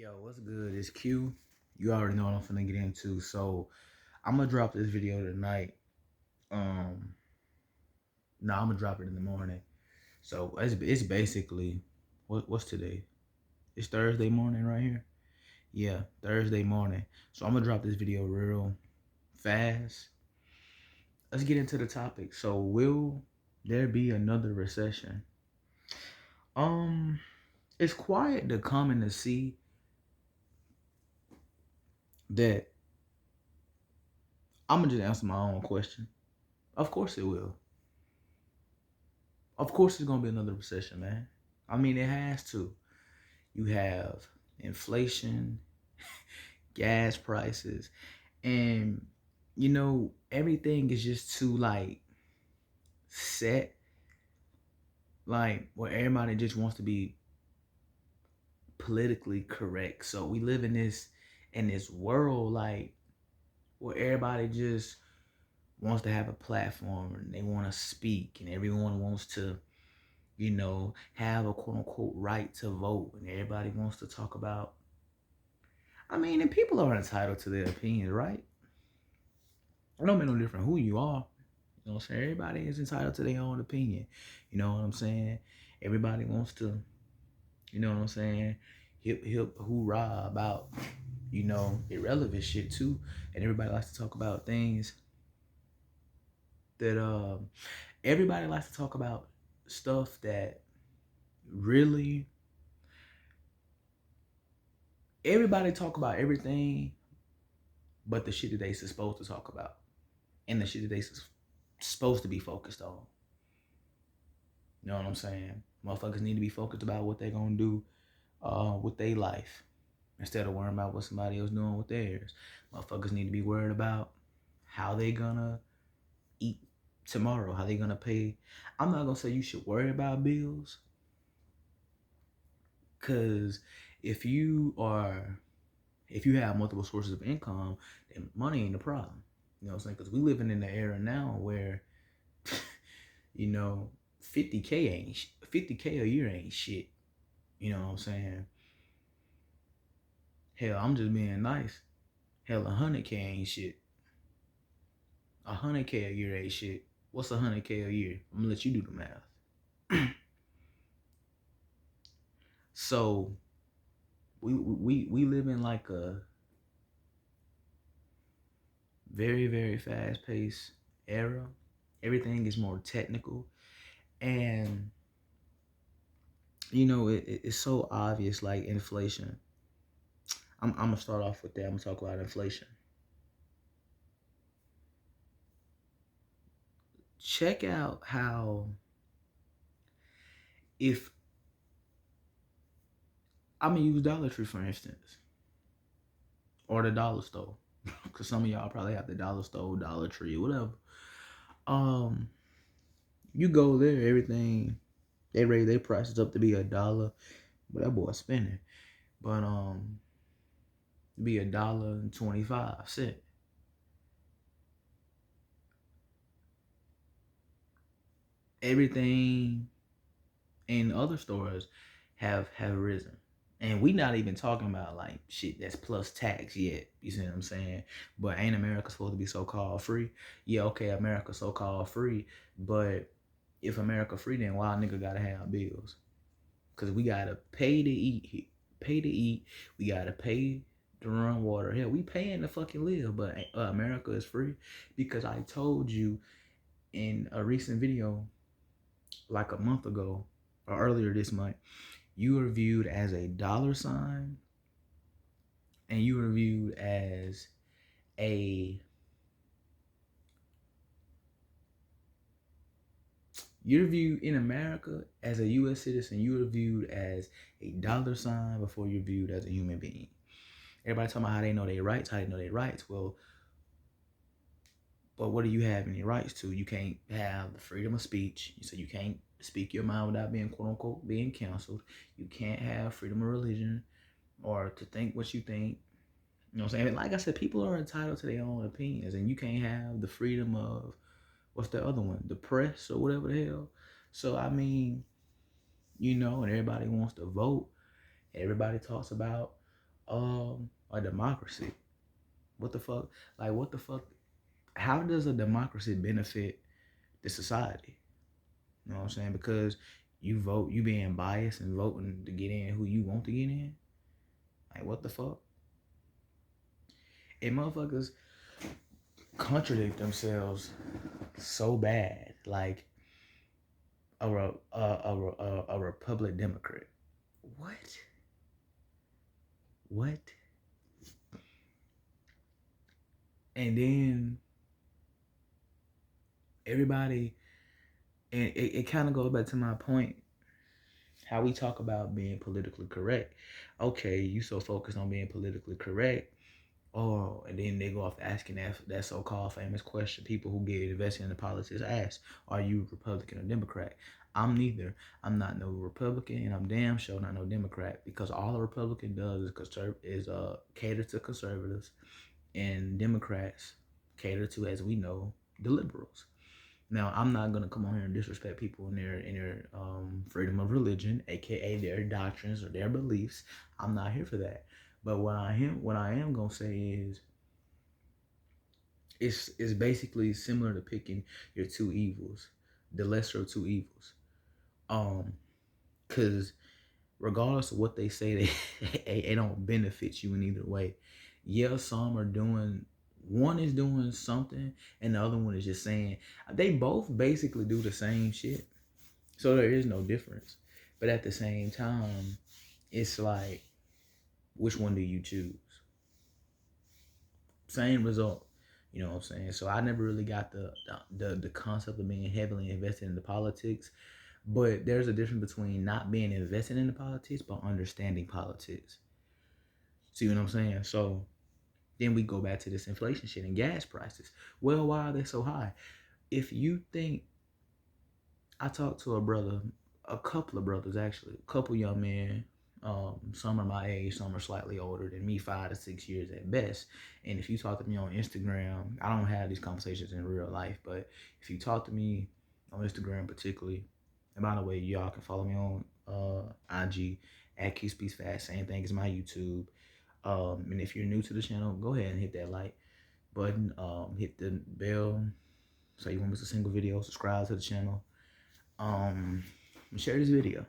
Yo, what's good? It's Q. You already know what I'm finna get into. So I'm gonna drop this video tonight. Um, no, I'm gonna drop it in the morning. So it's basically what's today? It's Thursday morning right here. Yeah, Thursday morning. So I'm gonna drop this video real fast. Let's get into the topic. So will there be another recession? Um, it's quiet to come and to see that. I'm gonna just answer my own question. Of course it will. Of course, it's gonna be another recession, man. I mean, it has to. You have inflation, gas prices, and everything is just too like set, like where everybody just wants to be politically correct. So we live in this world like where everybody just wants to have a platform and they want to speak and everyone wants to have a quote unquote right to vote, and everybody wants to talk about. I mean, and people are entitled to their opinions, right? It don't make no difference who you are. You know what I'm saying? Everybody is entitled to their own opinion. You know what I'm saying? Everybody wants to, you know what I'm saying, hip hoorah about, irrelevant shit too. And everybody likes to talk about things that everybody likes to talk about stuff that really everybody talk about everything but the shit that they supposed to talk about and the shit that they supposed to be focused on. You know what I'm saying? Motherfuckers need to be focused about what they gonna do with their life instead of worrying about what somebody else doing with theirs. Motherfuckers need to be worried about how they gonna eat tomorrow, how they gonna pay. I'm not gonna say you should worry about bills, cause if you have multiple sources of income, then money ain't a problem. You know what I'm saying? Because we living in the era now where, you know, 50K a year ain't shit. You know what I'm saying? Hell, I'm just being nice. Hell, 100K ain't shit. 100K a year ain't shit. What's 100K a year? I'm gonna let you do the math. So we live in like a very, very fast paced era. Everything is more technical, and it's so obvious. Like inflation. I'm gonna start off with that. I'm gonna talk about inflation. Check out how, if I'm gonna use Dollar Tree for instance, or the dollar store, because some of y'all probably have the dollar store, Dollar Tree, whatever. Um, you go there, everything they raise their prices up to be $1, but that boy spending. But be $1.25. Everything in other stores have risen. And we not even talking about like shit that's plus tax yet. You see what I'm saying? But ain't America supposed to be so-called free? Yeah, okay, America so-called free. But if America free, then why nigga gotta have bills? Because we gotta pay to eat. Pay to eat. We gotta pay to run water. Hell, we paying to fucking live. But America is free. Because I told you in a recent video, like a month ago, or earlier this month, you were viewed as a dollar sign, and you were viewed as a you're viewed in America as a US citizen. You were viewed as a dollar sign before you're viewed as a human being. Everybody talking about how they know their rights, how they know their rights. Well, but what do you have any rights to? You can't have the freedom of speech. So you can't speak your mind without being quote unquote being canceled. You can't have freedom of religion or to think what you think. You know what I'm saying? Like I said, people are entitled to their own opinions, and you can't have the freedom of, what's the other one? The press or whatever the hell. So I mean, and everybody wants to vote. Everybody talks about A democracy. What the fuck? Like, what the fuck? How does a democracy benefit the society? You know what I'm saying? Because you vote, you being biased and voting to get in who you want to get in. Like, what the fuck? And motherfuckers contradict themselves so bad. Like a Republic Democrat. What? What? And then everybody, and it kind of goes back to my point, how we talk about being politically correct. Okay, you so focused on being politically correct. Oh, and then they go off asking that so-called famous question people who get invested in the politics ask, are you Republican or Democrat? I'm neither. I'm not no Republican, and I'm damn sure not no Democrat, because all a Republican does is cater to conservatives, and Democrats cater to, as we know, the liberals. Now, I'm not gonna come on here and disrespect people in their freedom of religion, aka their doctrines or their beliefs. I'm not here for that. But what I am gonna say is it's basically similar to picking your two evils, the lesser of two evils. Um, cause regardless of what they say, they don't benefit you in either way. Yeah, some are doing. One is doing something, and the other one is just saying they both basically do the same shit. So there is no difference. But at the same time, it's like, which one do you choose? Same result. You know what I'm saying? So I never really got the concept of being heavily invested in the politics. But there's a difference between not being invested in the politics but understanding politics. See what I'm saying? So then we go back to this inflation shit and gas prices. Well, why are they so high? If you think, I talked to a brother, a couple of brothers actually, a couple young men. Some are my age, some are slightly older than me, 5 to 6 years at best. And if you talk to me on Instagram, I don't have these conversations in real life, but if you talk to me on Instagram particularly, and by the way, y'all can follow me on IG at Q Speaks Fast, same thing as my YouTube. And if you're new to the channel, go ahead and hit that like button, hit the bell so you won't miss a single video, subscribe to the channel. Share this video.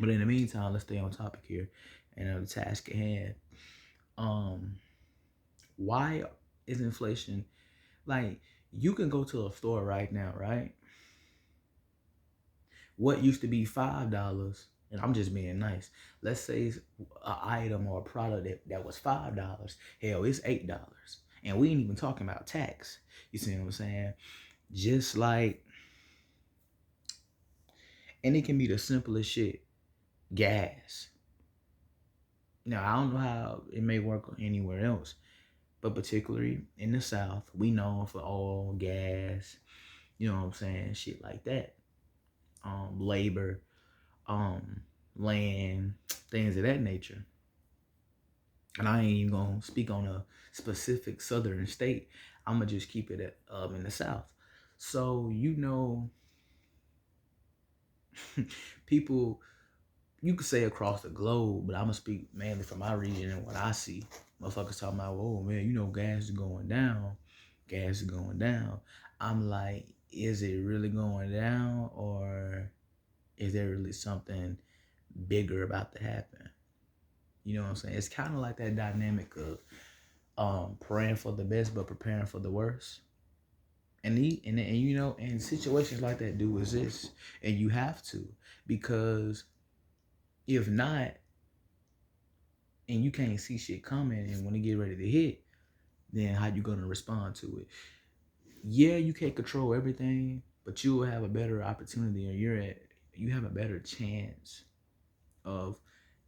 But in the meantime, let's stay on topic here and the task at hand. Why is inflation, like, you can go to a store right now, right? What used to be $5, and I'm just being nice. Let's say it's an item or a product that was $5. Hell, it's $8. And we ain't even talking about tax. You see what I'm saying? Just like, and it can be the simplest shit. Gas. Now, I don't know how it may work anywhere else, but particularly in the South, we known for oil, gas, you know what I'm saying, shit like that. Labor, land, things of that nature. And I ain't even gonna speak on a specific southern state. I'm gonna just keep it at, in the South. So people, you could say across the globe, but I'm gonna speak mainly from my region and what I see. Motherfuckers talking about, oh man, gas is going down. Gas is going down. I'm like, is it really going down, or is there really something bigger about to happen? You know what I'm saying? It's kind of like that dynamic of praying for the best but preparing for the worst. And situations like that do exist, and you have to, because if not, and you can't see shit coming, and when it get ready to hit, then how you gonna respond to it? Yeah, you can't control everything, but you will have a better opportunity, or you have a better chance of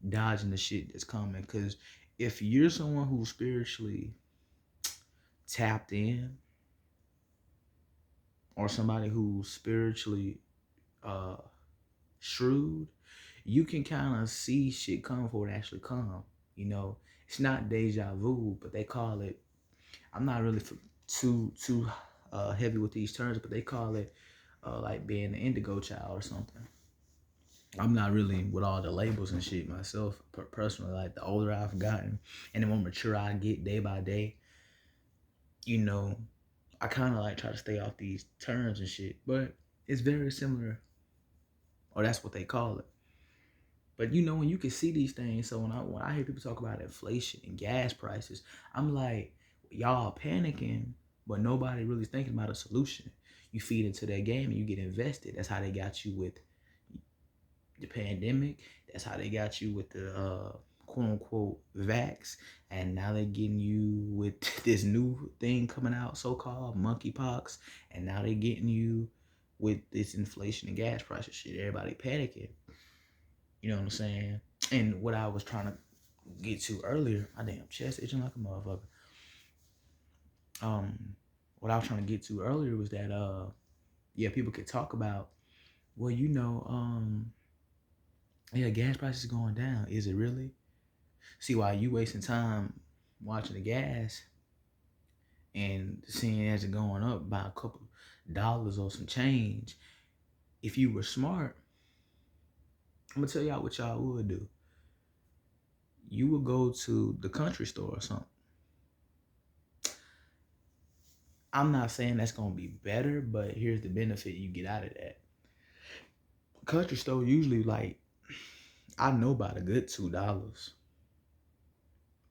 dodging the shit that's coming. Because if you're someone who's spiritually tapped in, or somebody who's spiritually uh shrewd, you can kind of see shit come before it actually come. You know, it's not deja vu, but they call it. I'm not really too heavy with these terms, but they call it like being an indigo child or something. I'm not really with all the labels and shit myself personally. Like the older I've gotten and the more mature I get day by day, you know, I kind of like try to stay off these terms and shit. But it's very similar, or that's what they call it. But you know, when you can see these things, so when I hear people talk about inflation and gas prices, I'm like, y'all panicking, but nobody really thinking about a solution. You feed into that game and you get invested. That's how they got you with the pandemic. That's how they got you with the quote unquote vax. And now they're getting you with this new thing coming out, so called monkeypox. And now they're getting you with this inflation and gas prices shit. Everybody panicking. You know what I'm saying? And what I was trying to get to earlier, my damn chest itching like a motherfucker. Um, what I was trying to get to earlier was that yeah, people could talk about, well, yeah, gas prices going down. Is it really? See, why you wasting time watching the gas and seeing as it going up by a couple dollars or some change. If you were smart, I'm gonna tell y'all what y'all would do. You would go to the country store or something. I'm not saying that's gonna be better, but here's the benefit you get out of that. Country store usually like I know about a good $2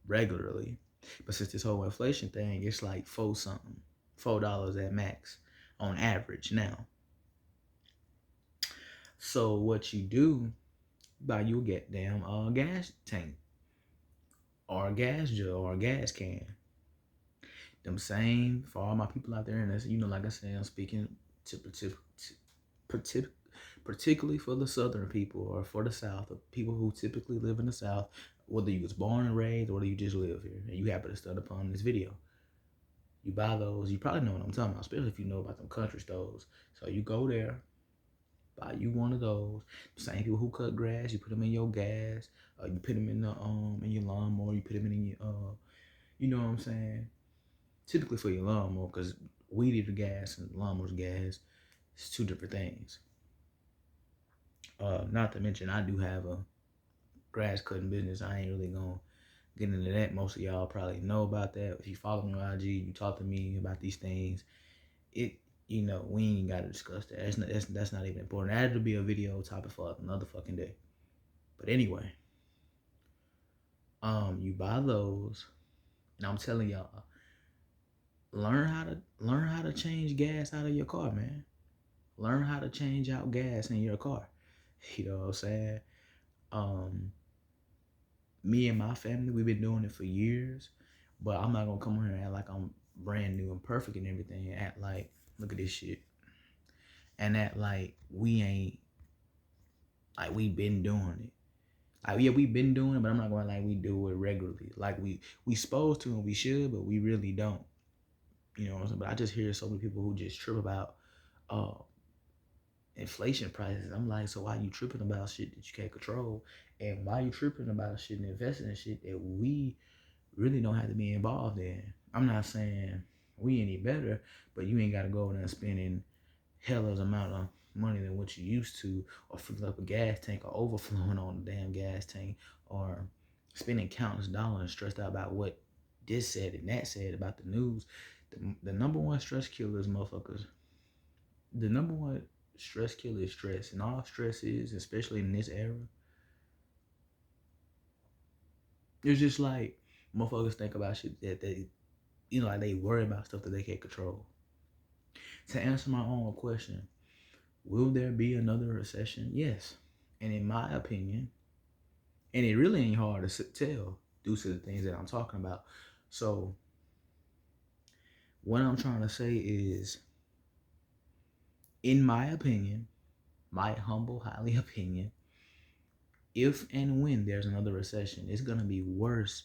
regularly, but since this whole inflation thing, it's like four something, $4 at max on average now. So what you do, buy you get damn gas tank or a gas jug or a gas can. Them same for all my people out there, and that's, like I said, I'm speaking to particularly for the Southern people or for the South, the people who typically live in the South, whether you was born and raised or whether you just live here and you happen to stumble upon this video. You buy those, you probably know what I'm talking about, especially if you know about them country stores. So you go there, buy you one of those. Same people who cut grass, you put them in your gas, you put them in your lawnmower, you put them in your you know what I'm saying? Typically for your lawnmower, because weed eater gas and lawnmower's gas is two different things. Not to mention, I do have a grass cutting business. I ain't really gonna get into that. Most of y'all probably know about that. If you follow me on IG, you talk to me about these things. We ain't gotta discuss that. That's not even important. That'll be a video topic for another fucking day. But anyway, you buy those, and I'm telling y'all, learn how to change gas out of your car, man. Learn how to change out gas in your car. You know what I'm saying? Um, Me and my family, we've been doing it for years, but I'm not gonna come here and act like I'm brand new and perfect and everything. And act like, look at this shit, and act like we ain't like we been doing it. Like, yeah, we been doing it, but I'm not going like we do it regularly. Like we supposed to and we should, but we really don't. You know what I'm saying? But I just hear so many people who just trip about uh inflation prices. I'm like, so why you tripping about shit that you can't control? And why you tripping about shit and investing in shit that we really don't have to be involved in? I'm not saying we any better, but you ain't got to go over there and spending hella's amount of money than what you used to, or filling up a gas tank, or overflowing on the damn gas tank, or spending countless dollars and stressed out about what this said and that said about the news. The number one stress killer is motherfuckers. The number one stress killer is stress, and all stress is, especially in this era, it's just like motherfuckers think about shit that they, like they worry about stuff that they can't control. To answer my own question, will there be another recession? Yes. And in my opinion, and it really ain't hard to tell due to the things that I'm talking about. So, what I'm trying to say is, in my opinion, my humble, highly opinion, if and when there's another recession, it's going to be worse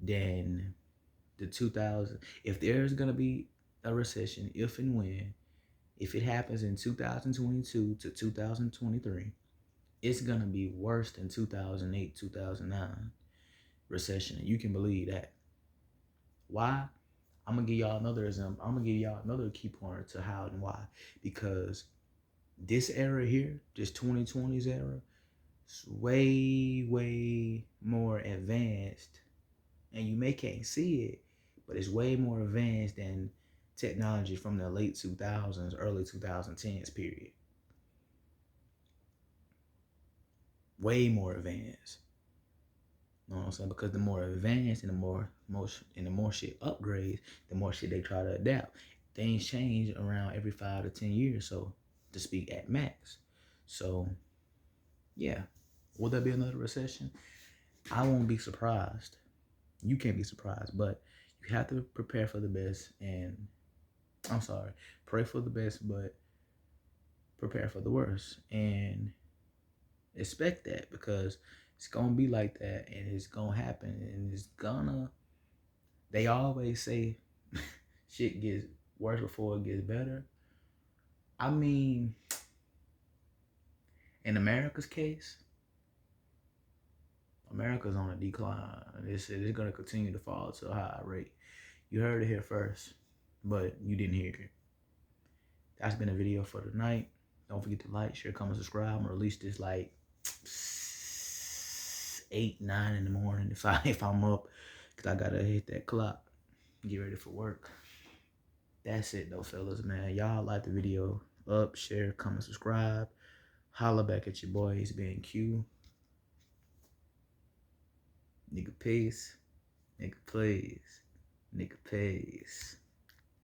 than the 2000. If there's going to be a recession, if and when, if it happens in 2022 to 2023, it's going to be worse than 2008, 2009 recession. You can believe that. Why? I'm going to give y'all another example. I'm going to give y'all another key pointer to how and why. Because this era here, this 2020s era, It's way, way more advanced, and you may can't see it, but it's way more advanced than technology from the late 2000s, early 2010s period. Way more advanced. You know what I'm saying? Because the more advanced and the more shit upgrades, the more shit they try to adapt. Things change around every 5 to 10 years, so to speak, at max. So yeah. Will there be another recession? I won't be surprised. You can't be surprised, but you have to prepare for the best, and I'm sorry, pray for the best, but prepare for the worst. And expect that, because it's gonna be like that, and it's gonna happen, and it's gonna, they always say shit gets worse before it gets better. I mean, in America's case, America's on a decline. It's going to continue to fall to a high rate. You heard it here first, but you didn't hear it. That's been a video for tonight. Don't forget to like, share, comment, subscribe. I'm gonna release this like 8, 9 in the morning if I'm up, cause I gotta hit that clock, get ready for work. That's it though, fellas, man. Y'all like the video, up, share, comment, subscribe. Holla back at your boy. It's been Q. Nigga, peace. Nigga, please. Nigga, peace.